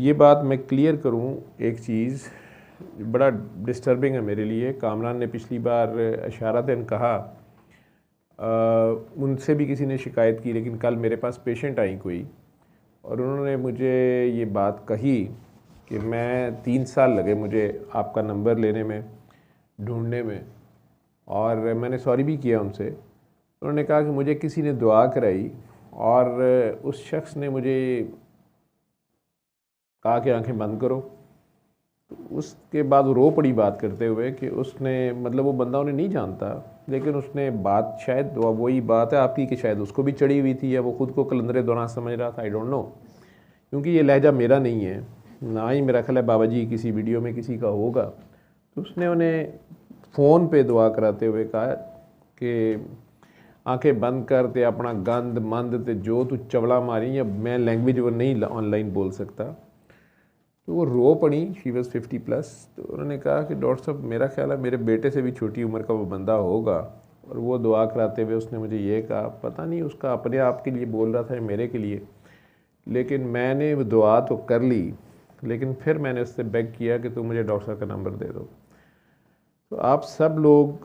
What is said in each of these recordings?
ये बात मैं क्लियर करूं, एक चीज़ बड़ा डिस्टर्बिंग है मेरे लिए। कामरान ने पिछली बार इशारतन कहा, उनसे भी किसी ने शिकायत की, लेकिन कल मेरे पास पेशेंट आई कोई और उन्होंने मुझे ये बात कही कि मैं 3 साल लगे मुझे आपका नंबर लेने में, ढूंढने में, और मैंने सॉरी भी किया उनसे। उन्होंने कहा कि मुझे किसी ने दुआ कराई और उस शख्स ने मुझे कहा कि आंखें बंद करो। तो उसके बाद वो रो पड़ी बात करते हुए कि उसने, मतलब वो बंदा उन्हें नहीं जानता, लेकिन उसने बात, शायद वही बात है आपकी कि शायद उसको भी चढ़ी हुई थी या वो ख़ुद को कलंदरे दौरान समझ रहा था, आई डोंट नो, क्योंकि ये लहजा मेरा नहीं है, ना ही मेरा ख्याल है बाबा जी किसी वीडियो में किसी का होगा। तो उसने उन्हें फ़ोन पे दुआ कराते हुए कहा कि आंखें बंद कर ते अपना गंद मंद ते जो तू चवला मारी, या मैं लैंग्वेज वो नहीं ऑनलाइन बोल सकता। तो वो रो पड़ी, शी वॉज़ 50+। तो उन्होंने कहा कि डॉक्टर साहब मेरा ख्याल है मेरे बेटे से भी छोटी उम्र का वो बंदा होगा, और वो दुआ कराते हुए उसने मुझे ये कहा, पता नहीं उसका अपने आप के लिए बोल रहा था या मेरे के लिए, लेकिन मैंने वो दुआ तो कर ली, लेकिन फिर मैंने उससे बेग किया कि तुम मुझे डॉक्टर साहब का नंबर दे दो। तो आप सब लोग,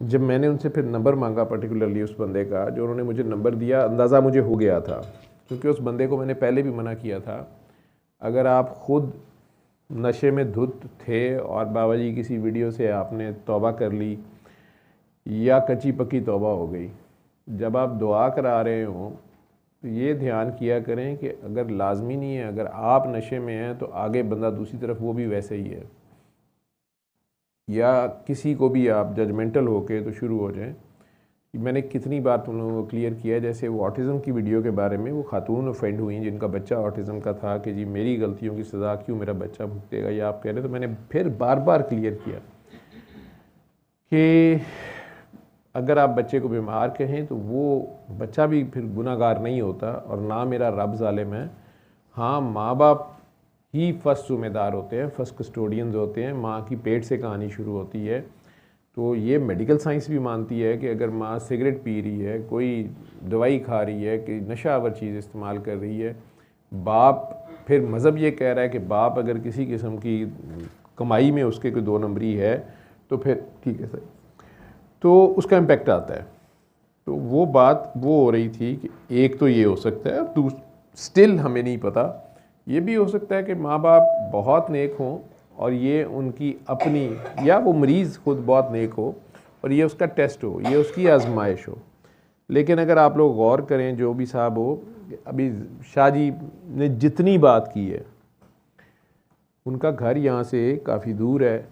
जब मैंने उनसे फिर नंबर मांगा, पर्टिकुलरली उस बंदे का जो उन्होंने मुझे नंबर दिया, अंदाज़ा मुझे हो गया था, क्योंकि उस बंदे को मैंने पहले भी मना किया था, अगर आप ख़ुद नशे में धुत थे और बाबा जी किसी वीडियो से आपने तौबा कर ली या कच्ची पक्की तौबा हो गई, जब आप दुआ करा रहे हो तो ये ध्यान किया करें कि अगर लाजमी नहीं है, अगर आप नशे में हैं तो आगे बंदा दूसरी तरफ वो भी वैसे ही है, या किसी को भी आप जजमेंटल होके तो शुरू हो जाएं। मैंने कितनी बार तुम लोगों को क्लियर किया है, जैसे वो ऑटिज़म की वीडियो के बारे में वो खातून ऑफेंड हुई जिनका बच्चा ऑटिज़म का था, कि जी मेरी गलतियों की सज़ा क्यों मेरा बच्चा भुगतेगा, या आप कह रहे, तो मैंने फिर बार बार क्लियर किया कि अगर आप बच्चे को बीमार कहें तो वो बच्चा भी फिर गुनाहगार नहीं होता, और ना मेरा रब ज़ालिम है। हाँ, माँ बाप ही फर्स्ट ज़िम्मेदार होते हैं, फर्स्ट कस्टोडियंस होते हैं, माँ की पेट से कहानी शुरू होती है। तो ये मेडिकल साइंस भी मानती है कि अगर माँ सिगरेट पी रही है, कोई दवाई खा रही है, कि नशावर चीज़ इस्तेमाल कर रही है, बाप, फिर मज़हब ये कह रहा है कि बाप अगर किसी किस्म की कमाई में उसके कोई 2 नंबरी है तो फिर ठीक है सही, तो उसका इम्पेक्ट आता है। तो वो बात वो हो रही थी कि एक तो ये हो सकता है, अब स्टिल हमें नहीं पता, ये भी हो सकता है कि माँ बाप बहुत नेक हों और ये उनकी अपनी, या वो मरीज़ खुद बहुत नेक हो और ये उसका टेस्ट हो, ये उसकी आजमाइश हो। लेकिन अगर आप लोग गौर करें, जो भी साहब हो, अभी शाह जी ने जितनी बात की है, उनका घर यहाँ से काफ़ी दूर है,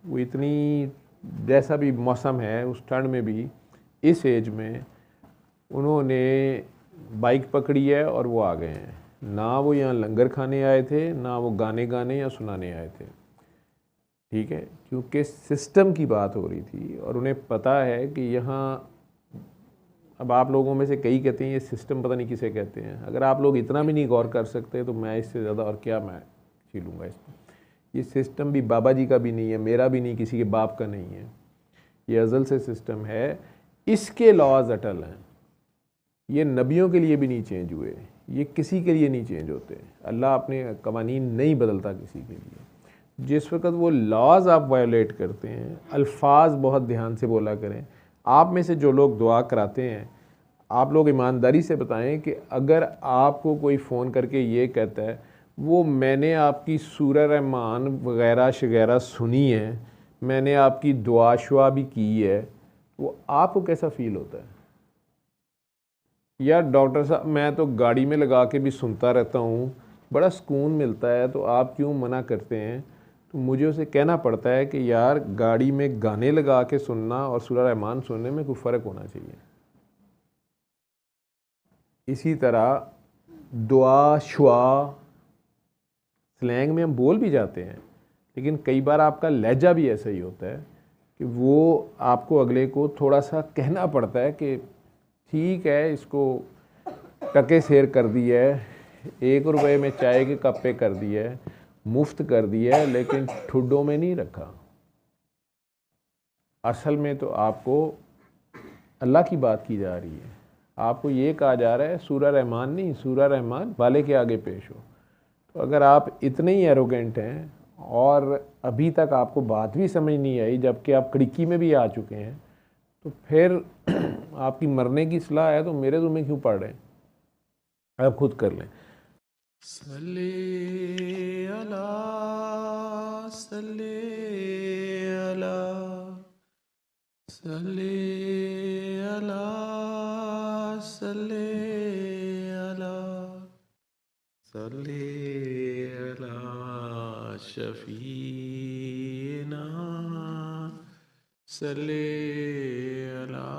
वो इतनी, जैसा भी मौसम है उस ठंड में भी, इस एज में उन्होंने बाइक पकड़ी है और वो आ गए हैं। ना वो यहाँ लंगर खाने आए थे, ना वो गाने गाने या सुनाने आए थे, ठीक है, क्योंकि सिस्टम की बात हो रही थी और उन्हें पता है कि यहाँ, अब आप लोगों में से कई कहते हैं ये सिस्टम पता नहीं किसे कहते हैं। अगर आप लोग इतना भी नहीं गौर कर सकते तो मैं इससे ज़्यादा और क्या मैं छीलूँगा इसको। ये सिस्टम भी बाबा जी का भी नहीं है, मेरा भी नहीं, किसी के बाप का नहीं है, ये अज़ल से सिस्टम है। इसके लॉज अटल हैं, ये नबियों के लिए भी नहीं चेंज हुए, ये किसी के लिए नहीं चेंज होते। अल्लाह अपने कवानीन नहीं बदलता किसी के लिए। जिस वक्त वो लॉज आप वायोलेट करते हैं, अल्फाज बहुत ध्यान से बोला करें। आप में से जो लोग दुआ कराते हैं, आप लोग ईमानदारी से बताएं कि अगर आपको कोई फ़ोन करके ये कहता है वो मैंने आपकी सूरह रहमान वगैरह शगैरह सुनी है, मैंने आपकी दुआ शुआ भी की है, वो आपको कैसा फ़ील होता है? या डॉक्टर साहब मैं तो गाड़ी में लगा के भी सुनता रहता हूँ, बड़ा सुकून मिलता है, तो आप क्यों मना करते हैं? तो मुझे उसे कहना पड़ता है कि यार गाड़ी में गाने लगा के सुनना और सूरह रहमान सुनने में कोई फ़र्क होना चाहिए। इसी तरह दुआ शुआ स्लैंग में हम बोल भी जाते हैं, लेकिन कई बार आपका लहजा भी ऐसा ही होता है कि वो आपको अगले को थोड़ा सा कहना पड़ता है कि ठीक है, इसको टके सेर कर दी है, 1 रुपये में चाय के कप पे कर दी है, मुफ्त कर दी है, लेकिन ठुड्डों में नहीं रखा। असल में तो आपको अल्लाह की बात की जा रही है। आपको ये कहा जा रहा है सूरा रहमान नहीं, सूरा रहमान वाले के आगे पेश हो। तो अगर आप इतने ही एरोगेंट हैं और अभी तक आपको बात भी समझ नहीं आई जबकि आप कड़की में भी आ चुके हैं, तो फिर आपकी मरने की सलाह है तो मेरे तुम्हें क्यों पढ़ रहे हैं? आप खुद कर लें। सल्ले अला सल्ले अला सल्ले अला सल्ले अला सल्ले अला शफीना सल्ले अला